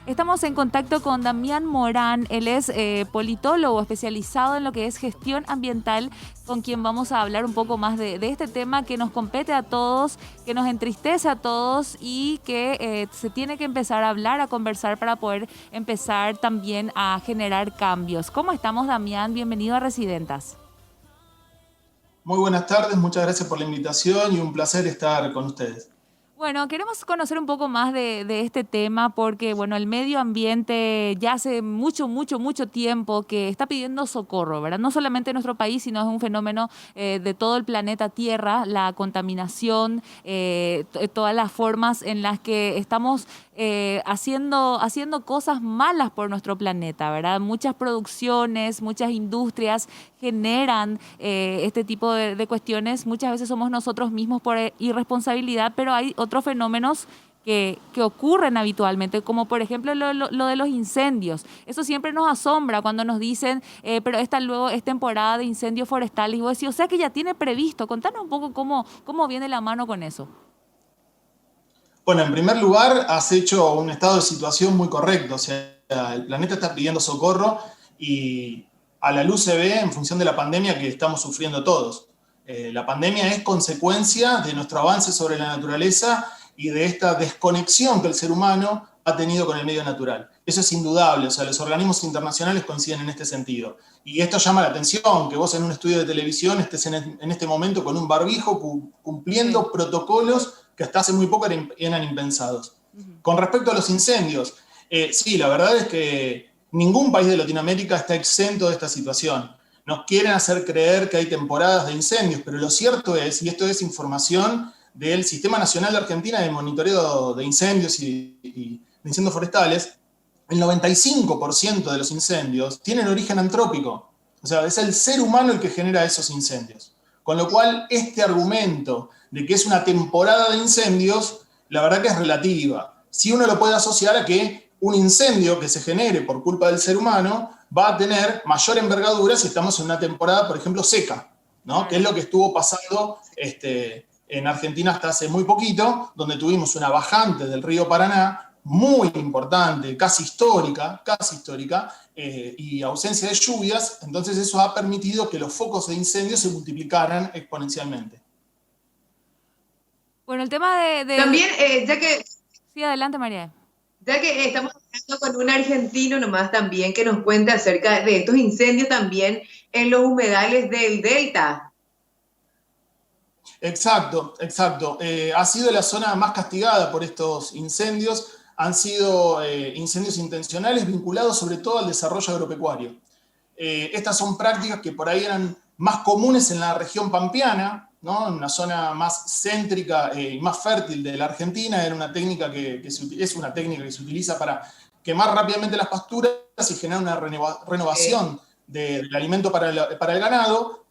Estamos en contacto con Damián Morán. Él es politólogo especializado en lo que es gestión ambiental, con quien vamos a hablar un poco más de este tema que nos compete a todos, que nos entristece a todos y que se tiene que empezar a hablar, a conversar para poder empezar también a generar cambios. ¿Cómo estamos, Damián? Bienvenido a Residentas. Muy buenas tardes, muchas gracias por la invitación y un placer estar con ustedes. Bueno, queremos conocer un poco más de este tema porque, bueno, el medio ambiente ya hace mucho tiempo que está pidiendo socorro, ¿verdad? No solamente en nuestro país, sino es un fenómeno de todo el planeta Tierra, la contaminación, todas las formas en las que estamos haciendo cosas malas por nuestro planeta, ¿verdad? Muchas producciones, muchas industrias generan este tipo de cuestiones. Muchas veces somos nosotros mismos por irresponsabilidad, pero hay otros fenómenos que ocurren habitualmente, como por ejemplo lo de los incendios. Eso siempre nos asombra cuando nos dicen, pero esta luego es temporada de incendios forestales. Y vos decís, o sea que ya tiene previsto. Contanos un poco cómo viene la mano con eso. Bueno, en primer lugar, has hecho un estado de situación muy correcto. O sea, el planeta está pidiendo socorro y a la luz se ve en función de la pandemia que estamos sufriendo todos. La pandemia es consecuencia de nuestro avance sobre la naturaleza y de esta desconexión que el ser humano ha tenido con el medio natural. Eso es indudable, o sea, los organismos internacionales coinciden en este sentido. Y esto llama la atención, que vos en un estudio de televisión estés en este momento con un barbijo Sí. cumpliendo protocolos que hasta hace muy poco eran impensados. Ujú. Con respecto a los incendios, sí, la verdad es que ningún país de Latinoamérica está exento de esta situación. Nos quieren hacer creer que hay temporadas de incendios, pero lo cierto es, y esto es información del Sistema Nacional de Argentina de Monitoreo de Incendios y de Incendios Forestales, el 95% de los incendios tienen origen antrópico. O sea, es el ser humano el que genera esos incendios. Con lo cual, este argumento de que es una temporada de incendios, la verdad que es relativa. Si uno lo puede asociar a que un incendio que se genere por culpa del ser humano va a tener mayor envergadura si estamos en una temporada, por ejemplo, seca, ¿no? Que es Claro. lo que estuvo pasando en Argentina hasta hace muy poquito, donde tuvimos una bajante del río Paraná muy importante, casi histórica, y ausencia de lluvias, entonces eso ha permitido que los focos de incendio se multiplicaran exponencialmente. Bueno, el tema También, ya que, Sí, adelante, María. ya que estamos hablando con un argentino nomás también que nos cuente acerca de estos incendios también en los humedales del Delta. Exacto, exacto. Ha sido la zona más castigada por estos incendios. Han sido incendios intencionales vinculados sobre todo al desarrollo agropecuario. Estas son prácticas que por ahí eran más comunes en la región pampeana, ¿no? En una zona más céntrica y más fértil de la Argentina. Era una técnica es una técnica que se utiliza para quemar rápidamente las pasturas y generar una renovación del alimento para el ganado,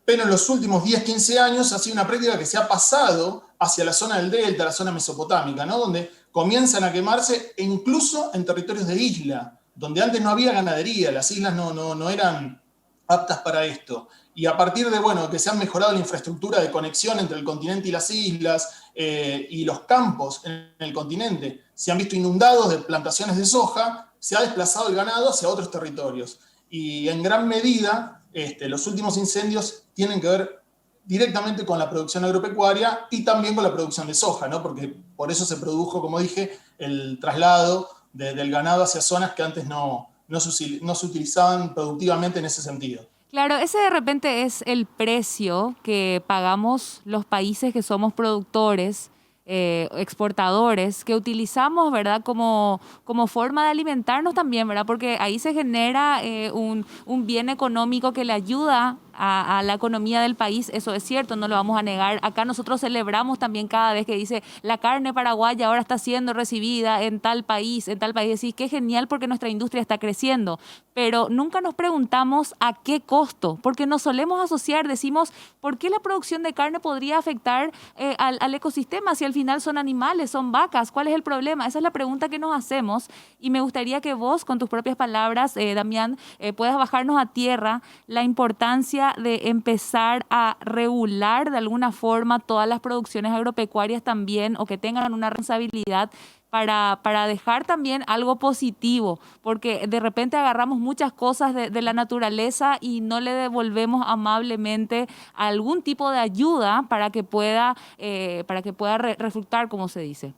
pero en los últimos 10, 15 años ha sido una práctica que se ha pasado hacia la zona del delta, la zona mesopotámica, ¿no? Donde comienzan a quemarse e incluso en territorios de isla, donde antes no había ganadería, las islas no eran aptas para esto. Y a partir de, bueno, que se han mejorado la infraestructura de conexión entre el continente y las islas, y los campos en el continente se han visto inundados de plantaciones de soja, se ha desplazado el ganado hacia otros territorios. Y en gran medida, los últimos incendios tienen que ver directamente con la producción agropecuaria y también con la producción de soja, ¿no? Porque por eso se produjo, como dije, el traslado del ganado hacia zonas que antes no se utilizaban productivamente en ese sentido. Claro, ese de repente es el precio que pagamos los países que somos productores, exportadores, que utilizamos, ¿verdad? Como forma de alimentarnos también, ¿verdad? Porque ahí se genera un bien económico que le ayuda a la economía del país. Eso es cierto, no lo vamos a negar. Acá nosotros celebramos también cada vez que dice la carne paraguaya ahora está siendo recibida en tal país, en tal país. Decís, qué genial porque nuestra industria está creciendo, pero nunca nos preguntamos a qué costo, porque nos solemos asociar, decimos, ¿por qué la producción de carne podría afectar al ecosistema si al final son animales, son vacas? ¿Cuál es el problema? Esa es la pregunta que nos hacemos y me gustaría que vos, con tus propias palabras, Damián, puedas bajarnos a tierra la importancia de empezar a regular de alguna forma todas las producciones agropecuarias también o que tengan una responsabilidad para dejar también algo positivo, porque de repente agarramos muchas cosas de la naturaleza y no le devolvemos amablemente algún tipo de ayuda para que pueda refructar, como se dice.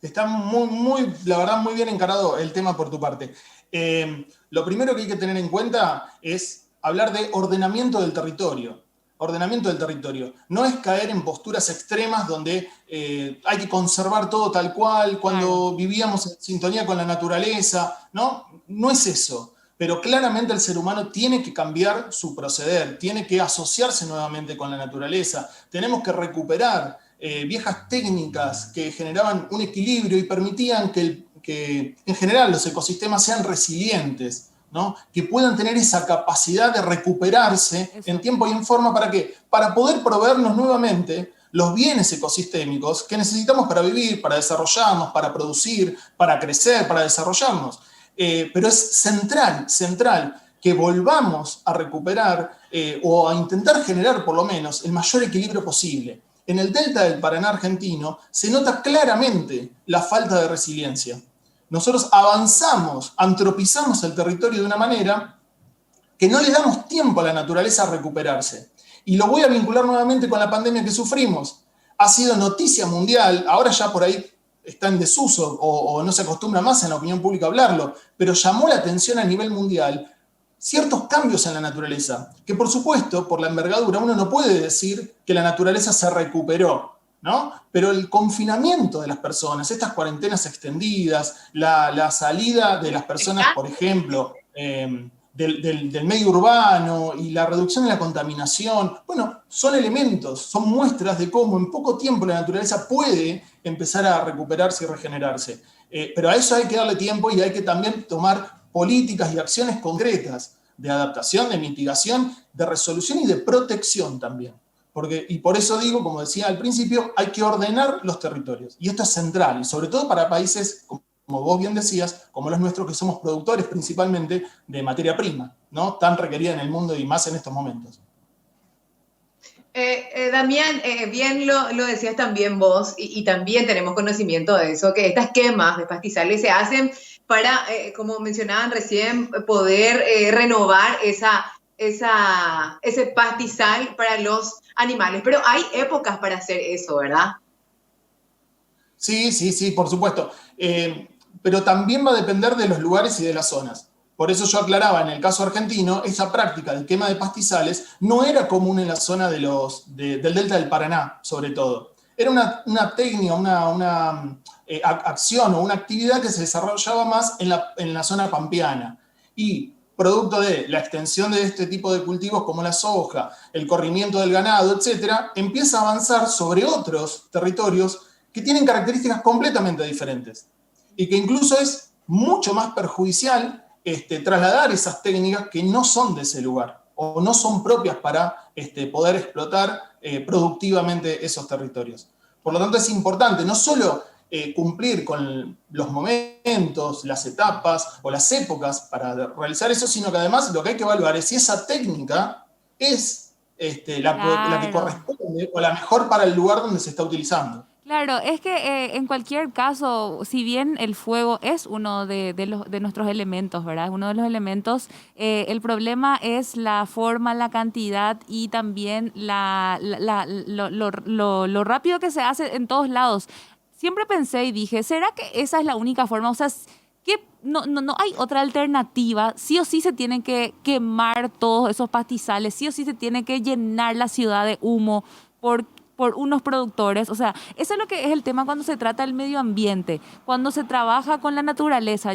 Está la verdad, muy bien encarado el tema por tu parte. Lo primero que hay que tener en cuenta es hablar de ordenamiento del territorio. Ordenamiento del territorio. No es caer en posturas extremas donde hay que conservar todo tal cual, cuando Claro. vivíamos en sintonía con la naturaleza, ¿no? No es eso. Pero claramente el ser humano tiene que cambiar su proceder, tiene que asociarse nuevamente con la naturaleza. Tenemos que recuperar viejas técnicas que generaban un equilibrio y permitían que en general los ecosistemas sean resilientes, ¿no? Que puedan tener esa capacidad de recuperarse en Eso. tiempo y en forma. ¿Para qué? Para poder proveernos nuevamente los bienes ecosistémicos que necesitamos para vivir, para desarrollarnos, para producir, para crecer, para desarrollarnos. Pero es central que volvamos a recuperar o a intentar generar por lo menos el mayor equilibrio posible. En el delta del Paraná argentino se nota claramente la falta de resiliencia. Nosotros avanzamos, antropizamos el territorio de una manera que no le damos tiempo a la naturaleza a recuperarse. Y lo voy a vincular nuevamente con la pandemia que sufrimos. Ha sido noticia mundial, ahora ya por ahí está en desuso o no se acostumbra más en la opinión pública a hablarlo, pero llamó la atención a nivel mundial ciertos cambios en la naturaleza, que por supuesto, por la envergadura, uno no puede decir que la naturaleza se recuperó, ¿no? Pero el confinamiento de las personas, estas cuarentenas extendidas, la salida de las personas, por ejemplo, del medio urbano y la reducción de la contaminación, bueno, son elementos, son muestras de cómo en poco tiempo la naturaleza puede empezar a recuperarse y regenerarse. Pero a eso hay que darle tiempo y hay que también tomar políticas y acciones concretas de adaptación, de mitigación, de resolución y de protección también. Y por eso digo, como decía al principio, hay que ordenar los territorios. Y esto es central, y sobre todo para países, como vos bien decías, como los nuestros, que somos productores principalmente de materia prima, ¿no? Tan requerida en el mundo y más en estos momentos. Damián, bien lo decías también vos, y también tenemos conocimiento de eso, que estas quemas de pastizales se hacen para, como mencionaban recién, poder renovar ese pastizal para los animales. Pero hay épocas para hacer eso, ¿verdad? Sí, por supuesto. Pero también va a depender de los lugares y de las zonas. Por eso yo aclaraba, en el caso argentino, esa práctica de quema de pastizales no era común en la zona del delta del Paraná, sobre todo. Era una técnica, una acción o una actividad que se desarrollaba más en la zona pampeana. Y producto de la extensión de este tipo de cultivos como la soja, el corrimiento del ganado, etcétera, empieza a avanzar sobre otros territorios que tienen características completamente diferentes y que incluso es mucho más perjudicial trasladar esas técnicas que no son de ese lugar o no son propias para poder explotar productivamente esos territorios. Por lo tanto, es importante no solo cumplir con los momentos, las etapas o las épocas para realizar eso, sino que además lo que hay que evaluar es si esa técnica es la que Claro. corresponde o la mejor para el lugar donde se está utilizando. Claro, es que en cualquier caso, si bien el fuego es uno de nuestros elementos, ¿verdad? Es uno de los elementos, el problema es la forma, la cantidad y también lo rápido que se hace en todos lados. Siempre pensé y dije, ¿será que esa es la única forma? O sea, que no hay otra alternativa. Sí o sí se tienen que quemar todos esos pastizales, sí o sí se tiene que llenar la ciudad de humo por unos productores. O sea, eso es lo que es el tema cuando se trata del medio ambiente, cuando se trabaja con la naturaleza.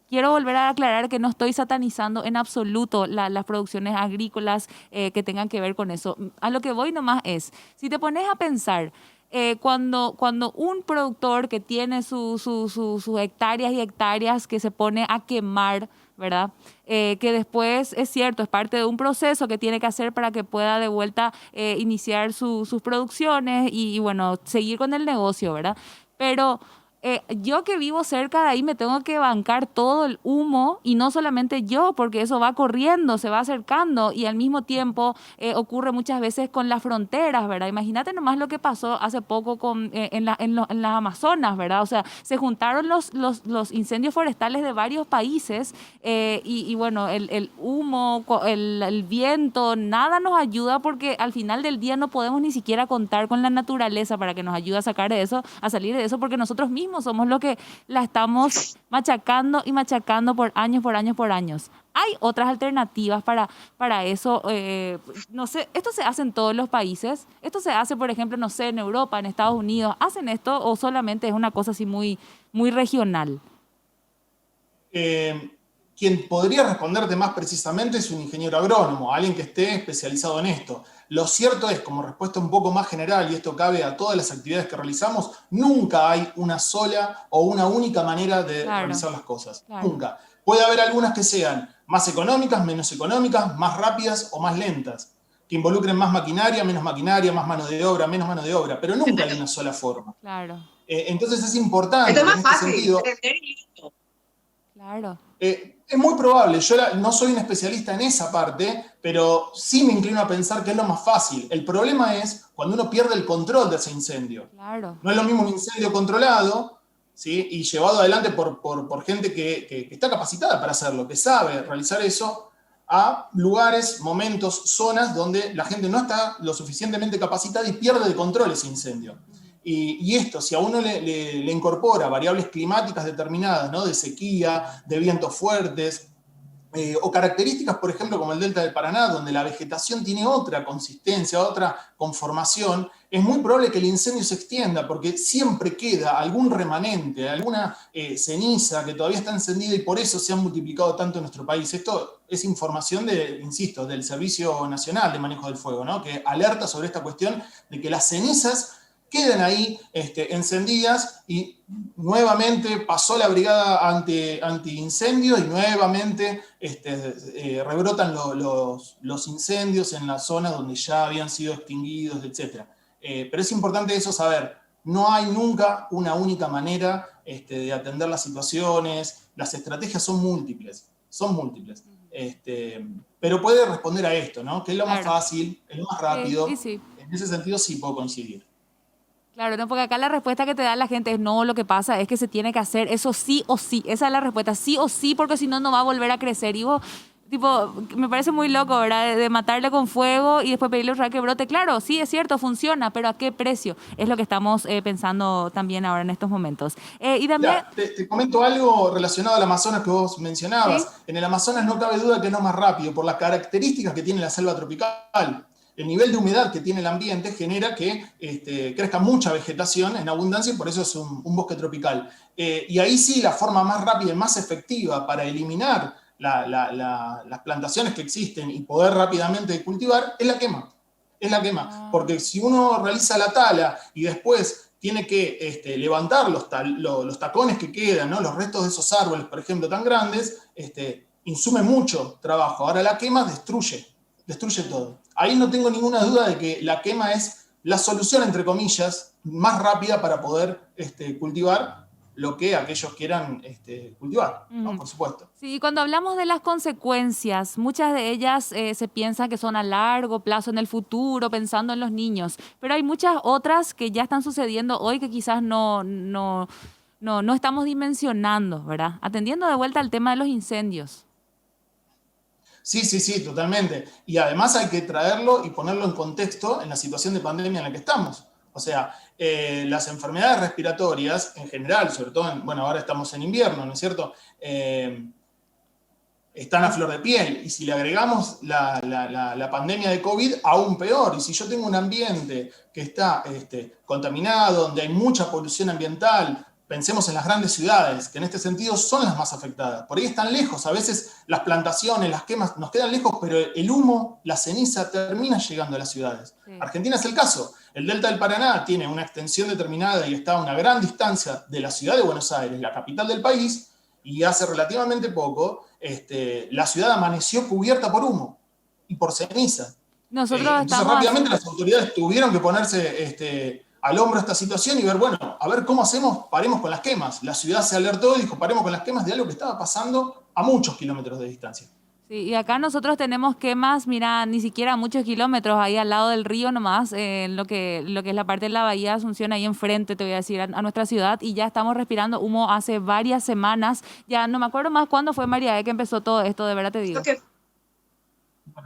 Quiero volver a aclarar que no estoy satanizando en absoluto las producciones agrícolas que tengan que ver con eso. A lo que voy nomás es, si te pones a pensar, cuando un productor que tiene sus hectáreas y hectáreas que se pone a quemar, ¿verdad? Que después es cierto, es parte de un proceso que tiene que hacer para que pueda de vuelta iniciar sus producciones y bueno, seguir con el negocio, ¿verdad? Pero Yo que vivo cerca de ahí me tengo que bancar todo el humo y no solamente yo, porque eso va corriendo, se va acercando y al mismo tiempo ocurre muchas veces con las fronteras, ¿verdad? Imagínate nomás lo que pasó hace poco en las Amazonas, ¿verdad? O sea, se juntaron los incendios forestales de varios países y bueno, el humo, el viento, nada nos ayuda porque al final del día no podemos ni siquiera contar con la naturaleza para que nos ayude a sacar de eso, a salir de eso, porque nosotros mismos somos los que la estamos machacando y machacando por años, por años, por años. Hay otras alternativas para eso. No sé, esto se hace en todos los países. Esto se hace, por ejemplo, no sé, en Europa, en Estados Unidos. ¿Hacen esto o solamente es una cosa así muy, muy regional? Quien podría responderte más precisamente es un ingeniero agrónomo, alguien que esté especializado en esto. Lo cierto es, como respuesta un poco más general, y esto cabe a todas las actividades que realizamos, nunca hay una sola o una única manera de realizar las cosas. Claro. Nunca. Puede haber algunas que sean más económicas, menos económicas, más rápidas o más lentas, que involucren más maquinaria, menos maquinaria, más mano de obra, menos mano de obra, pero nunca hay una sola forma. Claro. Entonces es importante Esto es más en este fácil, sentido. prender y listo. Claro. Es muy probable, yo no soy un especialista en esa parte, pero sí me inclino a pensar que es lo más fácil. El problema es cuando uno pierde el control de ese incendio. Claro. No es lo mismo un incendio controlado, ¿sí? Y llevado adelante por gente que está capacitada para hacerlo, que sabe realizar eso, a lugares, momentos, zonas donde la gente no está lo suficientemente capacitada y pierde de control ese incendio. Y esto, si a uno le incorpora variables climáticas determinadas, ¿no? De sequía, de vientos fuertes, o características, por ejemplo, como el delta del Paraná, donde la vegetación tiene otra consistencia, otra conformación, es muy probable que el incendio se extienda, porque siempre queda algún remanente, alguna ceniza que todavía está encendida y por eso se han multiplicado tanto en nuestro país. Esto es información insisto, del Servicio Nacional de Manejo del Fuego, ¿no? Que alerta sobre esta cuestión de que las cenizas quedan ahí encendidas y nuevamente pasó la brigada anti-incendio y nuevamente rebrotan los incendios en la zona donde ya habían sido extinguidos, etc. Pero es importante eso saber, no hay nunca una única manera de atender las situaciones, las estrategias son múltiples, pero puede responder a esto, ¿no? Que es lo más fácil, es lo más rápido. Sí. En ese sentido sí puedo coincidir. Claro, no, porque acá la respuesta que te da la gente es no, lo que pasa es que se tiene que hacer eso sí o sí. Esa es la respuesta, sí o sí, porque si no, no va a volver a crecer. Y vos, tipo, me parece muy loco, ¿verdad? De matarle con fuego y después pedirle otra que brote. Claro, sí, es cierto, funciona, pero ¿a qué precio? Es lo que estamos pensando también ahora en estos momentos. Y también... Mira, te comento algo relacionado al Amazonas que vos mencionabas. ¿Sí? En el Amazonas no cabe duda que no es más rápido, por las características que tiene la selva tropical. El nivel de humedad que tiene el ambiente genera que crezca mucha vegetación en abundancia y por eso es un bosque tropical. Y ahí sí, la forma más rápida y más efectiva para eliminar las plantaciones que existen y poder rápidamente cultivar es la quema. Es la quema. Porque si uno realiza la tala y después tiene que levantar los tacones que quedan, ¿no? Los restos de esos árboles, por ejemplo, tan grandes, insume mucho trabajo. Ahora la quema destruye todo. Ahí no tengo ninguna duda de que la quema es la solución, entre comillas, más rápida para poder cultivar lo que aquellos quieran cultivar, ¿no? Por supuesto. Sí, cuando hablamos de las consecuencias, muchas de ellas se piensan que son a largo plazo, en el futuro, pensando en los niños, pero hay muchas otras que ya están sucediendo hoy que quizás no estamos dimensionando, ¿verdad? Atendiendo de vuelta al tema de los incendios. Sí, totalmente. Y además hay que traerlo y ponerlo en contexto en la situación de pandemia en la que estamos. O sea, las enfermedades respiratorias en general, sobre todo, ahora estamos en invierno, ¿no es cierto? Están a flor de piel. Y si le agregamos la pandemia de COVID, aún peor. Y si yo tengo un ambiente que está contaminado, donde hay mucha polución ambiental, pensemos en las grandes ciudades, que en este sentido son las más afectadas. Por ahí están lejos, a veces las plantaciones, las quemas nos quedan lejos, pero el humo, la ceniza termina llegando a las ciudades. Sí. Argentina es el caso. El delta del Paraná tiene una extensión determinada y está a una gran distancia de la ciudad de Buenos Aires, la capital del país, y hace relativamente poco la ciudad amaneció cubierta por humo y por ceniza. Entonces rápidamente las autoridades tuvieron que ponerse al hombro esta situación y ver, bueno, a ver cómo hacemos, paremos con las quemas. La ciudad se alertó y dijo, paremos con las quemas de algo que estaba pasando a muchos kilómetros de distancia. Sí, y acá nosotros tenemos quemas, mira, ni siquiera muchos kilómetros, ahí al lado del río nomás, en lo que es la parte de la Bahía de Asunción, ahí enfrente, te voy a decir, a nuestra ciudad, y ya estamos respirando humo hace varias semanas. Ya no me acuerdo más cuándo fue, María, que empezó todo esto, de verdad te digo.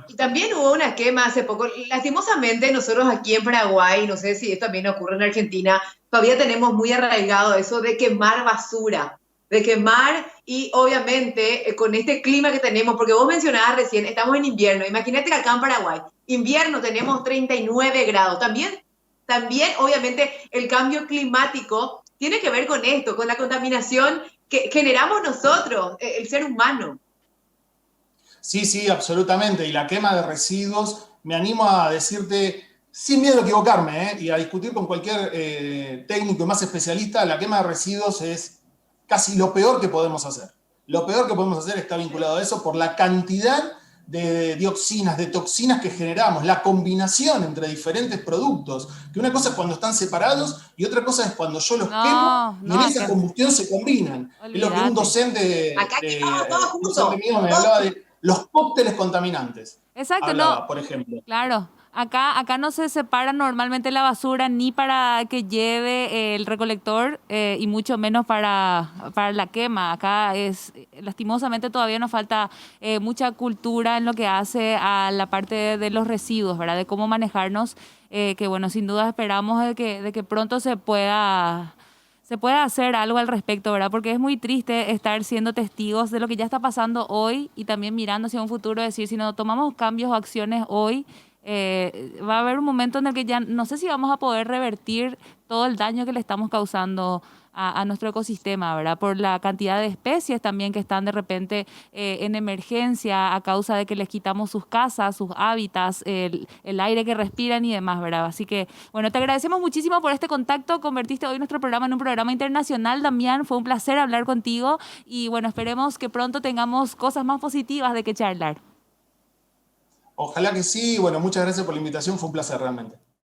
Y también hubo una quema hace poco. Lastimosamente, nosotros aquí en Paraguay, no sé si esto también ocurre en Argentina, todavía tenemos muy arraigado eso de quemar basura, de quemar y obviamente con este clima que tenemos, porque vos mencionabas recién, estamos en invierno. Imagínate que acá en Paraguay, invierno tenemos 39 grados. También obviamente el cambio climático tiene que ver con esto, con la contaminación que generamos nosotros, el ser humano. Sí, sí, absolutamente. Y la quema de residuos, me animo a decirte, sin miedo a equivocarme, y a discutir con cualquier técnico y más especialista, la quema de residuos es casi lo peor que podemos hacer. Lo peor que podemos hacer está vinculado a eso por la cantidad de dioxinas, de toxinas que generamos, la combinación entre diferentes productos, que una cosa es cuando están separados y otra cosa es cuando yo los quemo No, y en no, esa combustión se combinan. Es lo que un olvídate. docente, Acá quemamos todo un docente junto. mío me hablaba de los cócteles contaminantes. Exacto, no. Hablaba, por ejemplo. Claro, acá no se separa normalmente la basura ni para que lleve el recolector y mucho menos para la quema. Acá es, lastimosamente todavía nos falta mucha cultura en lo que hace a la parte de los residuos, ¿verdad? De cómo manejarnos, que bueno, sin duda esperamos de que pronto se pueda hacer algo al respecto, ¿verdad? Porque es muy triste estar siendo testigos de lo que ya está pasando hoy y también mirando hacia un futuro, decir, si no tomamos cambios o acciones hoy, va a haber un momento en el que ya no sé si vamos a poder revertir todo el daño que le estamos causando a nuestro ecosistema, ¿verdad? Por la cantidad de especies también que están de repente en emergencia a causa de que les quitamos sus casas, sus hábitats, el aire que respiran y demás, ¿verdad? Así que, bueno, te agradecemos muchísimo por este contacto. Convertiste hoy nuestro programa en un programa internacional, Damián. Fue un placer hablar contigo y, bueno, esperemos que pronto tengamos cosas más positivas de que charlar. Ojalá que sí. Bueno, muchas gracias por la invitación. Fue un placer realmente.